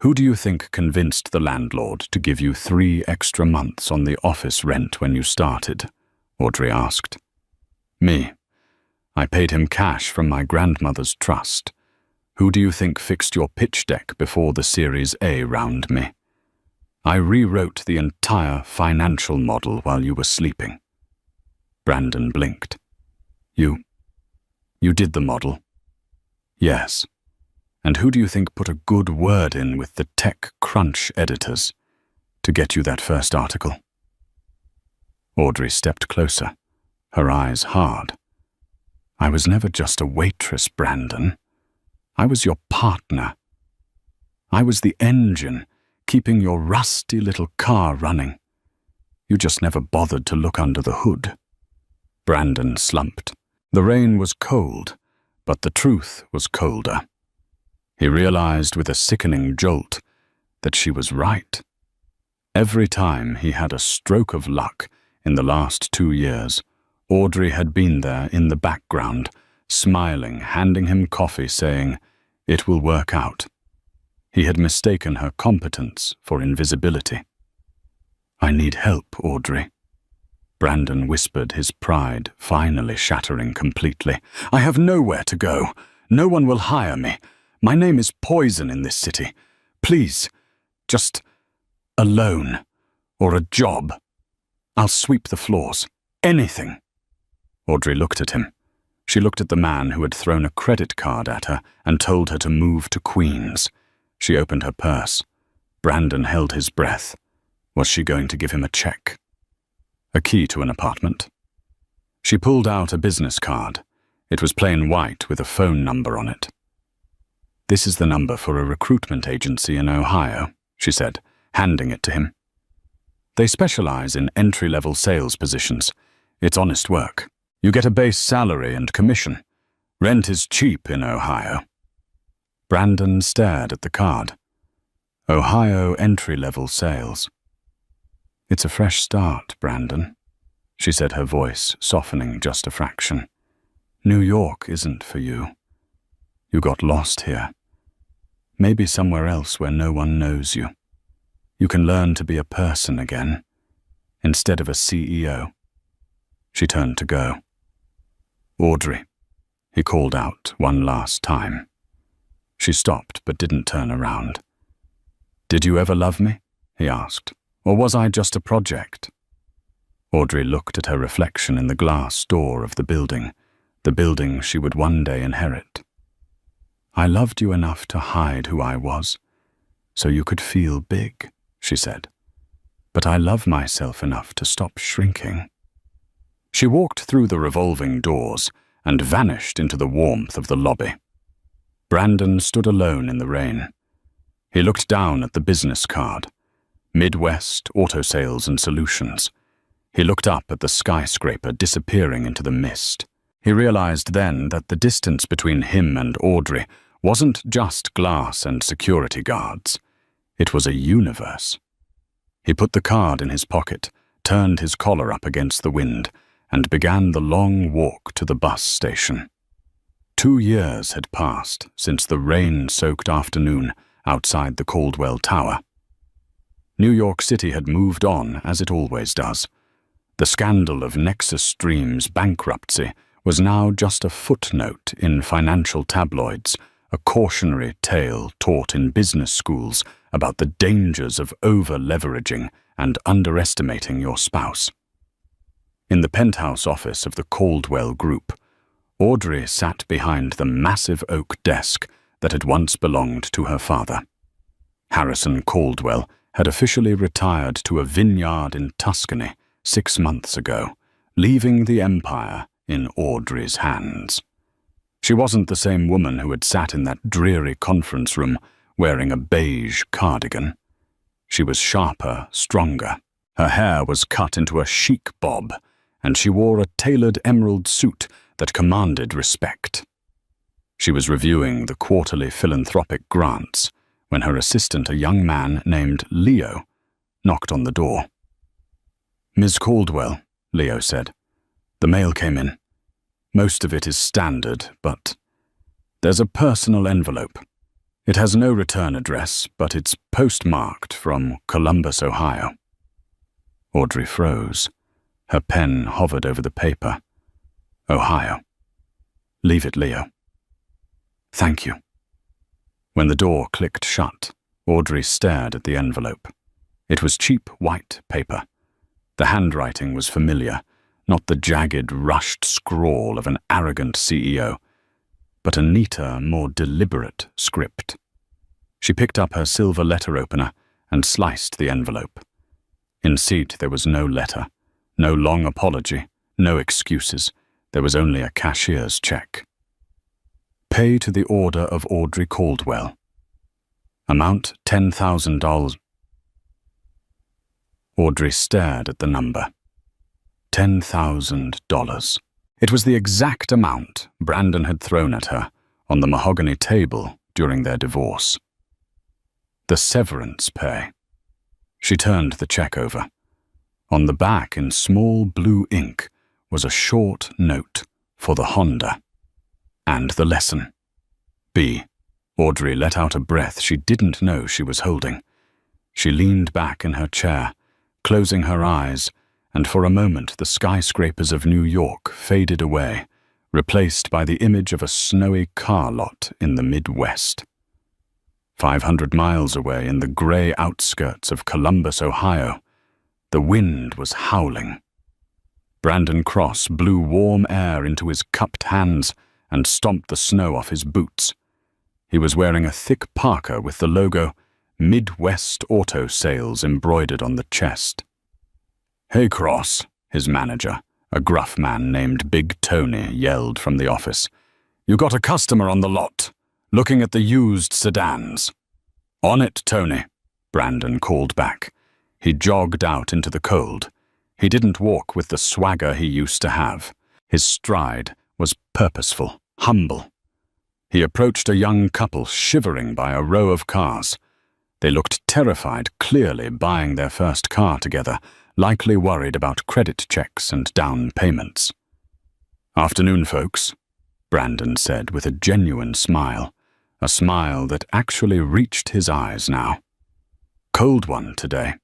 Speaker 1: Who do you think convinced the landlord to give you 3 extra months on the office rent when you started? Audrey asked. Me. I paid him cash from my grandmother's trust. Who do you think fixed your pitch deck before the Series A round me? I rewrote the entire financial model while you were sleeping. Brandon blinked. You did the model? Yes. And who do you think put a good word in with the tech crunch editors to get you that first article? Audrey stepped closer, her eyes hard. I was never just a waitress, Brandon. I was your partner. I was the engine, keeping your rusty little car running. You just never bothered to look under the hood. Brandon slumped. The rain was cold, but the truth was colder. He realized with a sickening jolt that she was right. Every time he had a stroke of luck in the last 2 years, Audrey had been there in the background, smiling, handing him coffee, saying, "It will work out." He had mistaken her competence for invisibility. "I need help, Audrey." Brandon whispered, his pride finally shattering completely. "I have nowhere to go. No one will hire me. My name is poison in this city. Please, just a loan or a job. I'll sweep the floors. Anything." Audrey looked at him. She looked at the man who had thrown a credit card at her and told her to move to Queens. She opened her purse. Brandon held his breath. Was she going to give him a check? A key to an apartment? She pulled out a business card. It was plain white with a phone number on it. "This is the number for a recruitment agency in Ohio," she said, handing it to him. "They specialize in entry-level sales positions. It's honest work. You get a base salary and commission. Rent is cheap in Ohio." Brandon stared at the card. Ohio entry-level sales. "It's a fresh start, Brandon," she said, her voice softening just a fraction. "New York isn't for you. You got lost here. Maybe somewhere else where no one knows you. You can learn to be a person again, instead of a CEO." She turned to go. "Audrey," he called out one last time. She stopped but didn't turn around. "Did you ever love me?" he asked. "Or was I just a project?" Audrey looked at her reflection in the glass door of the building she would one day inherit. "I loved you enough to hide who I was, so you could feel big," she said. "But I love myself enough to stop shrinking." She walked through the revolving doors and vanished into the warmth of the lobby. Brandon stood alone in the rain. He looked down at the business card. Midwest Auto Sales and Solutions. He looked up at the skyscraper disappearing into the mist. He realized then that the distance between him and Audrey wasn't just glass and security guards. It was a universe. He put the card in his pocket, turned his collar up against the wind, and began the long walk to the bus station. 2 years had passed since the rain-soaked afternoon outside the Caldwell Tower. New York City had moved on, as it always does. The scandal of Nexus Dreams' bankruptcy was now just a footnote in financial tabloids, a cautionary tale taught in business schools about the dangers of over-leveraging and underestimating your spouse. In the penthouse office of the Caldwell Group, Audrey sat behind the massive oak desk that had once belonged to her father. Harrison Caldwell had officially retired to a vineyard in Tuscany 6 months ago, leaving the empire in Audrey's hands. She wasn't the same woman who had sat in that dreary conference room wearing a beige cardigan. She was sharper, stronger. Her hair was cut into a chic bob, and she wore a tailored emerald suit that commanded respect. She was reviewing the quarterly philanthropic grants when her assistant, a young man named Leo, knocked on the door. "Ms. Caldwell," Leo said. "The mail came in. Most of it is standard, but there's a personal envelope. It has no return address, but it's postmarked from Columbus, Ohio." Audrey froze. Her pen hovered over the paper. "Ohio. Leave it, Leo." "Thank you." When the door clicked shut, Audrey stared at the envelope. It was cheap white paper. The handwriting was familiar, not the jagged, rushed scrawl of an arrogant CEO, but a neater, more deliberate script. She picked up her silver letter opener and sliced the envelope. Incite there was no letter, no long apology, no excuses. There was only a cashier's check. "Pay to the order of Audrey Caldwell. Amount $10,000. Audrey stared at the number. $10,000. It was the exact amount Brandon had thrown at her on the mahogany table during their divorce. The severance pay. She turned the check over. On the back, in small blue ink, was a short note for the Honda. And the lesson. B. Audrey let out a breath she didn't know she was holding. She leaned back in her chair, closing her eyes, and for a moment the skyscrapers of New York faded away, replaced by the image of a snowy car lot in the Midwest. 500 miles away in the gray outskirts of Columbus, Ohio, the wind was howling. Brandon Cross blew warm air into his cupped hands and stomped the snow off his boots. He was wearing a thick parka with the logo Midwest Auto Sales embroidered on the chest. "Hey, Cross," his manager, a gruff man named Big Tony, yelled from the office. "You got a customer on the lot, looking at the used sedans." "On it, Tony," Brandon called back. He jogged out into the cold. He didn't walk with the swagger he used to have. His stride was purposeful, humble. He approached a young couple shivering by a row of cars. They looked terrified, clearly buying their first car together, likely worried about credit checks and down payments. "Afternoon, folks," Brandon said with a genuine smile, a smile that actually reached his eyes now. "Cold one today.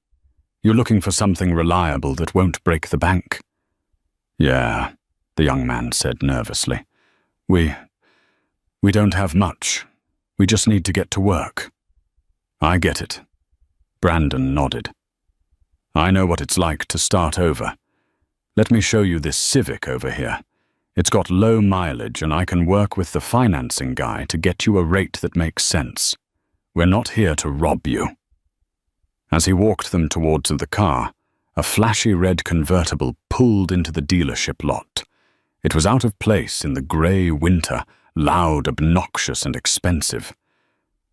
Speaker 1: You're looking for something reliable that won't break the bank?" "Yeah," the young man said nervously. We don't have much. We just need to get to work." "I get it." Brandon nodded. "I know what it's like to start over. Let me show you this Civic over here. It's got low mileage and I can work with the financing guy to get you a rate that makes sense. We're not here to rob you." As he walked them towards the car, a flashy red convertible pulled into the dealership lot. It was out of place in the grey winter, loud, obnoxious, and expensive.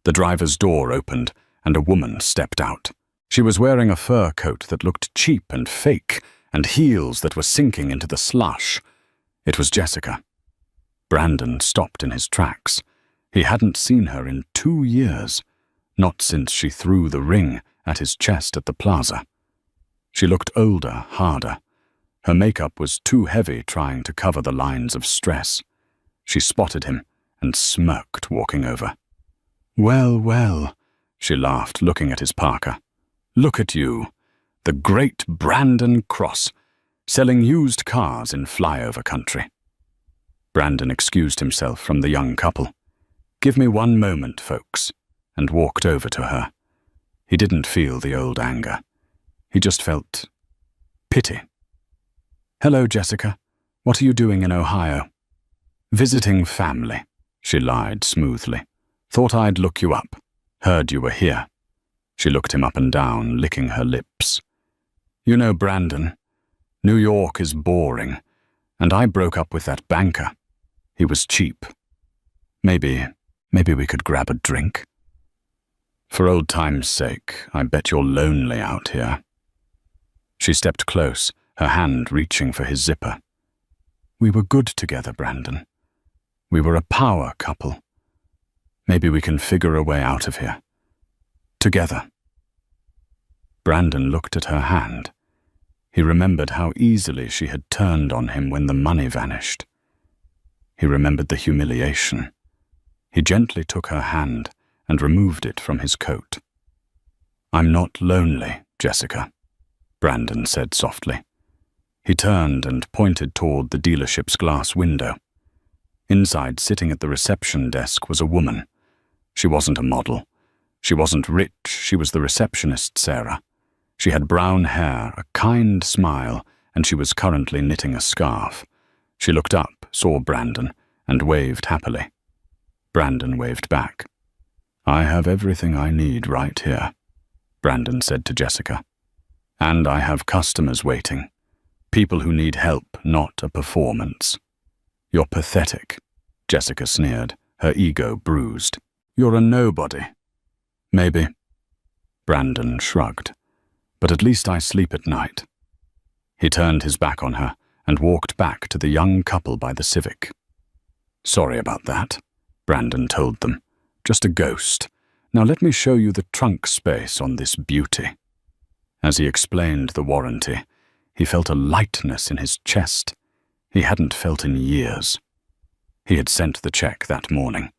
Speaker 1: The driver's door opened, and a woman stepped out. She was wearing a fur coat that looked cheap and fake, and heels that were sinking into the slush. It was Jessica. Brandon stopped in his tracks. He hadn't seen her in 2 years, not since she threw the ring at his chest at the plaza. She looked older, harder. Her makeup was too heavy trying to cover the lines of stress. She spotted him and smirked, walking over. "Well, well," she laughed, looking at his parka. "Look at you, the great Brandon Cross, selling used cars in flyover country." Brandon excused himself from the young couple. "Give me one moment, folks," and walked over to her. He didn't feel the old anger. He just felt pity. "Hello, Jessica. What are you doing in Ohio?" "Visiting family," she lied smoothly. "Thought I'd look you up. Heard you were here." She looked him up and down, licking her lips. "You know, Brandon, New York is boring, and I broke up with that banker. He was cheap. Maybe we could grab a drink?" "For old time's sake, I bet you're lonely out here." She stepped close, her hand reaching for his zipper. "We were good together, Brandon. We were a power couple. Maybe we can figure a way out of here. Together." Brandon looked at her hand. He remembered how easily she had turned on him when the money vanished. He remembered the humiliation. He gently took her hand and removed it from his coat. "I'm not lonely, Jessica," Brandon said softly. He turned and pointed toward the dealership's glass window. Inside, sitting at the reception desk, was a woman. She wasn't a model. She wasn't rich. She was the receptionist, Sarah. She had brown hair, a kind smile, and she was currently knitting a scarf. She looked up, saw Brandon, and waved happily. Brandon waved back. "I have everything I need right here," Brandon said to Jessica. "And I have customers waiting. People who need help, not a performance." "You're pathetic," Jessica sneered, her ego bruised. "You're a nobody." "Maybe." Brandon shrugged. "But at least I sleep at night." He turned his back on her and walked back to the young couple by the Civic. "Sorry about that," Brandon told them. "Just a ghost. Now let me show you the trunk space on this beauty." As he explained the warranty, he felt a lightness in his chest he hadn't felt in years. He had sent the check that morning.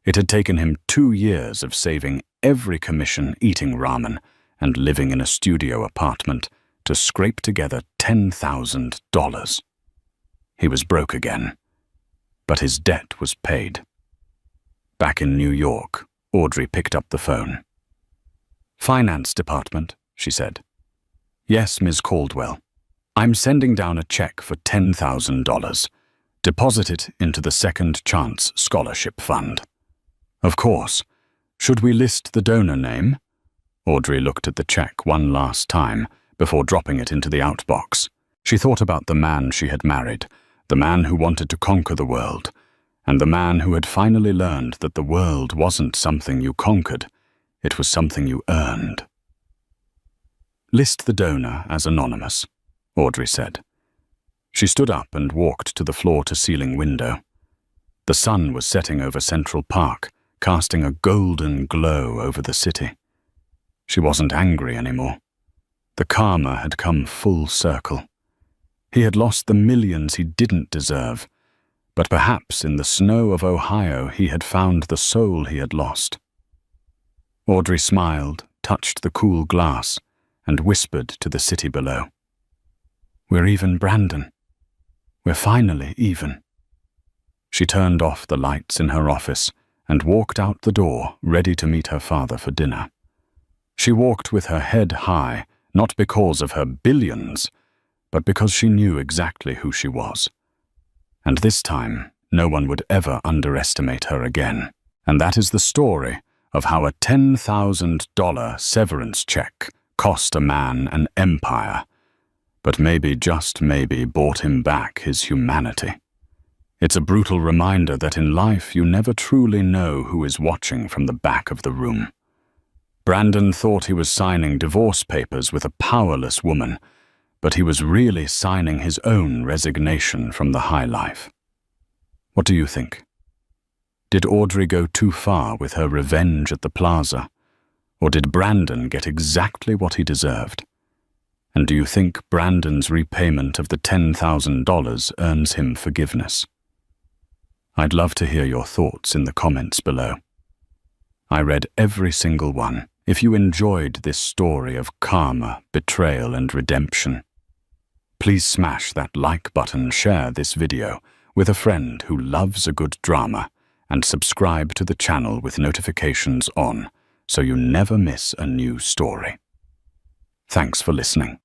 Speaker 1: It had taken him 2 years of saving every commission, eating ramen, and living in a studio apartment to scrape together $10,000. He was broke again, but his debt was paid. Back in New York, Audrey picked up the phone. "Finance department," she said. "Yes, Ms. Caldwell. I'm sending down a check for $10,000. Deposit it into the Second Chance Scholarship Fund." "Of course. Should we list the donor name?" Audrey looked at the check one last time before dropping it into the outbox. She thought about the man she had married, the man who wanted to conquer the world, and the man who had finally learned that the world wasn't something you conquered, it was something you earned. "List the donor as anonymous," Audrey said. She stood up and walked to the floor-to-ceiling window. The sun was setting over Central Park, casting a golden glow over the city. She wasn't angry anymore. The karma had come full circle. He had lost the millions he didn't deserve, but perhaps in the snow of Ohio he had found the soul he had lost. Audrey smiled, touched the cool glass, and whispered to the city below. "We're even, Brandon. We're finally even." She turned off the lights in her office and walked out the door, ready to meet her father for dinner. She walked with her head high, not because of her billions, but because she knew exactly who she was. And this time, no one would ever underestimate her again. And that is the story of how a $10,000 severance check cost a man an empire, but maybe, just maybe, bought him back his humanity. It's a brutal reminder that in life you never truly know who is watching from the back of the room. Brandon thought he was signing divorce papers with a powerless woman, but he was really signing his own resignation from the high life. What do you think? Did Audrey go too far with her revenge at the plaza, or did Brandon get exactly what he deserved? And do you think Brandon's repayment of the $10,000 earns him forgiveness? I'd love to hear your thoughts in the comments below. I read every single one. If you enjoyed this story of karma, betrayal, and redemption, please smash that like button, share this video with a friend who loves a good drama, and subscribe to the channel with notifications on so you never miss a new story. Thanks for listening.